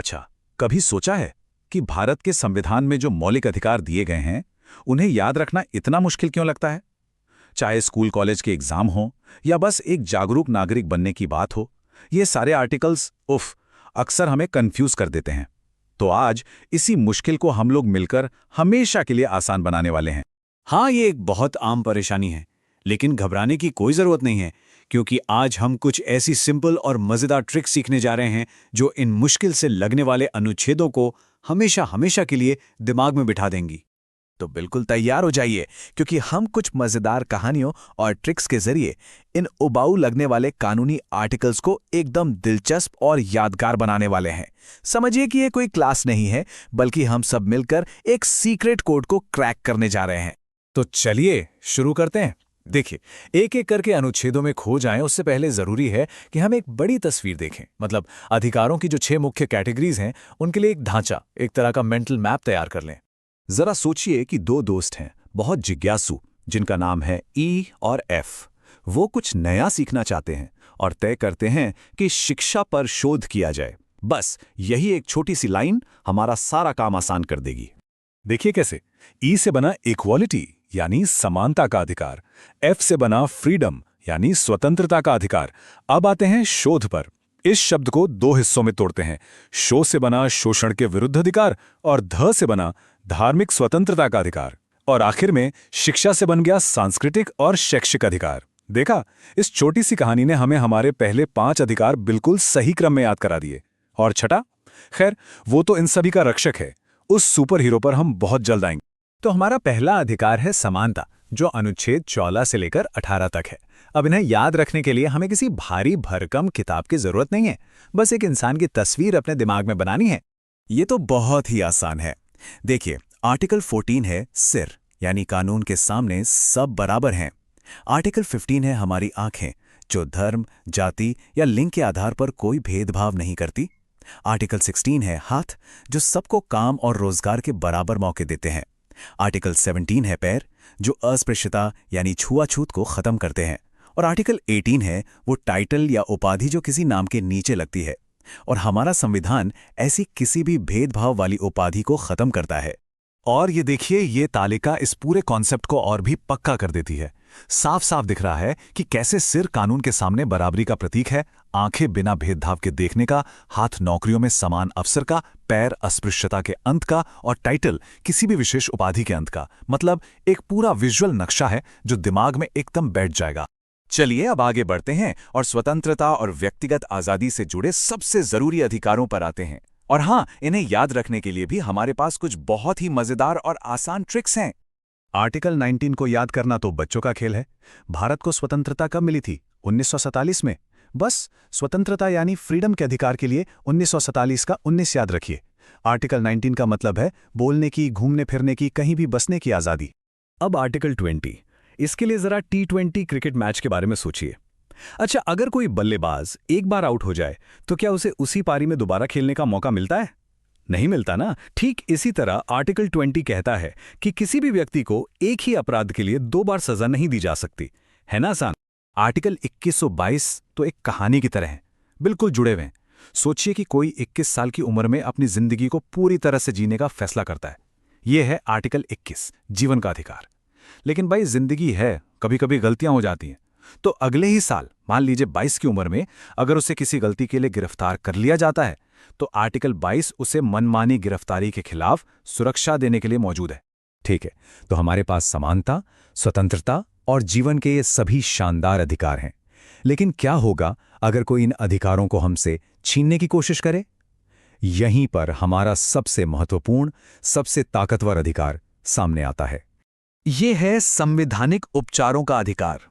अच्छा, कभी सोचा है कि भारत के संविधान में जो मौलिक अधिकार दिए गए हैं, उन्हें याद रखना इतना मुश्किल क्यों लगता है? चाहे स्कूल कॉलेज के एग्जाम हो या बस एक जागरूक नागरिक बनने की बात हो, ये सारे आर्टिकल्स अक्सर हमें कंफ्यूज कर देते हैं। तो आज इसी मुश्किल को हम लोग मिलकर हमेशा के लिए आसान बनाने वाले हैं। हाँ, ये एक बहुत आम परेशानी है, लेकिन घबराने की कोई ज़रूरत नहीं है, क्योंकि आज हम कुछ ऐसी सिंपल और मज़ेदार ट्रिक सीखने जा रहे हैं जो इन मुश्किल से लगने वाले अनुच्छेदों को हमेशा हमेशा के लिए दिमाग में बिठा देंगी। तो बिल्कुल तैयार हो जाइए, क्योंकि हम कुछ मजेदार कहानियों और ट्रिक्स के जरिए इन उबाऊ लगने वाले कानूनी आर्टिकल्स को एकदम दिलचस्प और यादगार बनाने वाले हैं। समझिए कि ये कोई क्लास नहीं है, बल्कि हम सब मिलकर एक सीक्रेट कोड को क्रैक करने जा रहे हैं। तो चलिए शुरू करते हैं। देखिए, एक एक करके अनुच्छेदों में खो जाएं उससे पहले जरूरी है कि हम एक बड़ी तस्वीर देखें। मतलब अधिकारों की जो 6 मुख्य कैटेगरीज हैं, उनके लिए एक ढांचा, एक तरह का मेंटल मैप तैयार कर लें। जरा सोचिए कि 2 दोस्त हैं, बहुत जिज्ञासु, जिनका नाम है ई और एफ। वो कुछ नया सीखना चाहते हैं और तय करते हैं कि शिक्षा पर शोध किया जाए। बस यही एक छोटी सी लाइन हमारा सारा काम आसान कर देगी। देखिए कैसे। ई से बना इक्वालिटी यानी समानता का अधिकार, एफ से बना फ्रीडम यानी स्वतंत्रता का अधिकार। अब आते हैं शोध पर। इस शब्द को 2 हिस्सों में तोड़ते हैं। शो से बना शोषण के विरुद्ध अधिकार और ध से बना धार्मिक स्वतंत्रता का अधिकार। और आखिर में शिक्षा से बन गया सांस्कृतिक और शैक्षिक अधिकार। देखा, इस छोटी सी कहानी ने हमें हमारे पहले 5 अधिकार बिल्कुल सही क्रम में याद करा दिए। और छठा, खैर वो तो इन सभी का रक्षक है। उस सुपर हीरो पर हम बहुत जल्द आएंगे। तो हमारा पहला अधिकार है समानता, जो अनुच्छेद 14 से लेकर 18 तक है। अब इन्हें याद रखने के लिए हमें किसी भारी भरकम किताब की जरूरत नहीं है, बस एक इंसान की तस्वीर अपने दिमाग में बनानी है। ये तो बहुत ही आसान है। देखिए, आर्टिकल 14 है सिर, यानी कानून के सामने सब बराबर हैं। आर्टिकल 15 है हमारी आंखें, जो धर्म, जाति या लिंग के आधार पर कोई भेदभाव नहीं करती। आर्टिकल 16 है हाथ, जो सबको काम और रोजगार के बराबर मौके देते हैं। आर्टिकल 17 है पैर, जो अस्पृश्यता यानी छुआछूत को खत्म करते हैं। और आर्टिकल 18 है वो टाइटल या उपाधि जो किसी नाम के नीचे लगती है। और हमारा संविधान ऐसी किसी भी भेदभाव वाली उपाधि को खत्म करता है। और ये देखिए, ये तालिका इस पूरे कॉन्सेप्ट को और भी पक्का कर देती है। साफ साफ दिख रहा है कि कैसे सिर कानून के सामने बराबरी का प्रतीक है, आंखें बिना भेदभाव के देखने का, हाथ नौकरियों में समान अवसर का, पैर अस्पृश्यता के अंत का और टाइटल किसी भी विशेष उपाधि के अंत का। मतलब एक पूरा विजुअल नक्शा है जो दिमाग में एकदम बैठ जाएगा। चलिए अब आगे बढ़ते हैं और स्वतंत्रता और व्यक्तिगत आजादी से जुड़े सबसे जरूरी अधिकारों पर आते हैं। और हाँ, इन्हें याद रखने के लिए भी हमारे पास कुछ बहुत ही मजेदार और आसान ट्रिक्स हैं। आर्टिकल 19 को याद करना तो बच्चों का खेल है। भारत को स्वतंत्रता कब मिली थी? 1947 में। बस स्वतंत्रता यानी फ्रीडम के अधिकार के लिए 1947 का 19 याद रखिए। आर्टिकल 19 का मतलब है बोलने की, घूमने फिरने की, कहीं भी बसने की आज़ादी। अब आर्टिकल 20, इसके लिए जरा T20 क्रिकेट मैच के बारे में सोचिए। अच्छा, अगर कोई बल्लेबाज एक बार आउट हो जाए तो क्या उसे उसी पारी में दोबारा खेलने का मौका मिलता है? नहीं मिलता ना। ठीक इसी तरह आर्टिकल 20 कहता है कि किसी भी व्यक्ति को एक ही अपराध के लिए 2 बार सजा नहीं दी जा सकती। है ना आसान? आर्टिकल 2122 तो एक कहानी की तरह है, बिल्कुल जुड़े हुए हैं। सोचिए कि कोई 21 साल की उम्र में अपनी जिंदगी को पूरी तरह से जीने का फैसला करता है। यह है आर्टिकल 21, जीवन का अधिकार। लेकिन भाई, जिंदगी है, कभी कभी गलतियां हो जाती हैं। तो अगले ही साल, मान लीजिए 22 की उम्र में, अगर उसे किसी गलती के लिए गिरफ्तार कर लिया जाता है, तो आर्टिकल 22 उसे मनमानी गिरफ्तारी के खिलाफ सुरक्षा देने के लिए मौजूद है। ठीक है, तो हमारे पास समानता, स्वतंत्रता और जीवन के ये सभी शानदार अधिकार हैं। लेकिन क्या होगा अगर कोई इन अधिकारों को हमसे छीनने की कोशिश करे? यहीं पर हमारा सबसे महत्वपूर्ण, सबसे ताकतवर अधिकार सामने आता है। ये है संवैधानिक उपचारों का अधिकार।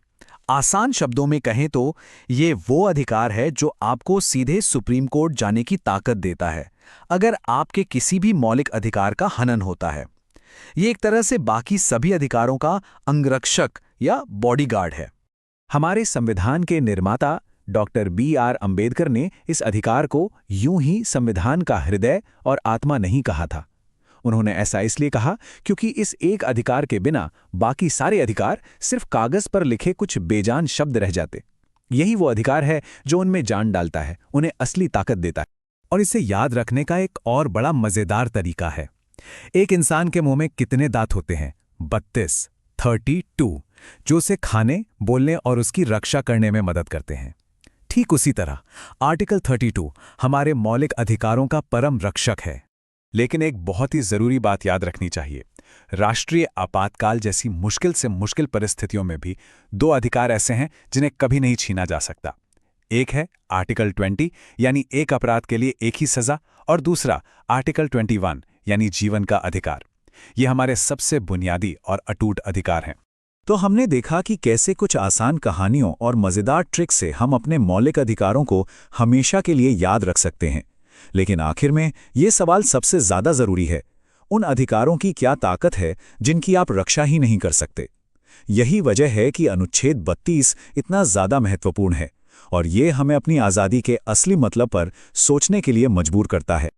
आसान शब्दों में कहें तो ये वो अधिकार है जो आपको सीधे सुप्रीम कोर्ट जाने की ताकत देता है अगर आपके किसी भी मौलिक अधिकार का हनन होता है। ये एक तरह से बाकी सभी अधिकारों का अंगरक्षक या बॉडीगार्ड है। हमारे संविधान के निर्माता डॉक्टर B.R. अंबेडकर ने इस अधिकार को यूं ही संविधान का हृदय और आत्मा नहीं कहा था। उन्होंने ऐसा इसलिए कहा क्योंकि इस एक अधिकार के बिना बाकी सारे अधिकार सिर्फ कागज पर लिखे कुछ बेजान शब्द रह जाते। यही वो अधिकार है जो उनमें जान डालता है, उन्हें असली ताकत देता है। और इसे याद रखने का एक और बड़ा मजेदार तरीका है। एक इंसान के मुंह में कितने दांत होते हैं? 32, 32, जो उसे खाने, बोलने और उसकी रक्षा करने में मदद करते हैं। ठीक उसी तरह आर्टिकल 32 हमारे मौलिक अधिकारों का परम रक्षक है। लेकिन एक बहुत ही जरूरी बात याद रखनी चाहिए। राष्ट्रीय आपातकाल जैसी मुश्किल से मुश्किल परिस्थितियों में भी 2 अधिकार ऐसे हैं जिन्हें कभी नहीं छीना जा सकता। एक है आर्टिकल 20 यानी एक अपराध के लिए एक ही सजा, और दूसरा आर्टिकल 21 यानी जीवन का अधिकार। ये हमारे सबसे बुनियादी और अटूट अधिकार हैं। तो हमने देखा कि कैसे कुछ आसान कहानियों और मज़ेदार ट्रिक से हम अपने मौलिक अधिकारों को हमेशा के लिए याद रख सकते हैं। लेकिन आखिर में ये सवाल सबसे ज़्यादा ज़रूरी है, उन अधिकारों की क्या ताकत है जिनकी आप रक्षा ही नहीं कर सकते। यही वजह है कि अनुच्छेद 32 इतना ज़्यादा महत्वपूर्ण है और ये हमें अपनी आज़ादी के असली मतलब पर सोचने के लिए मजबूर करता है।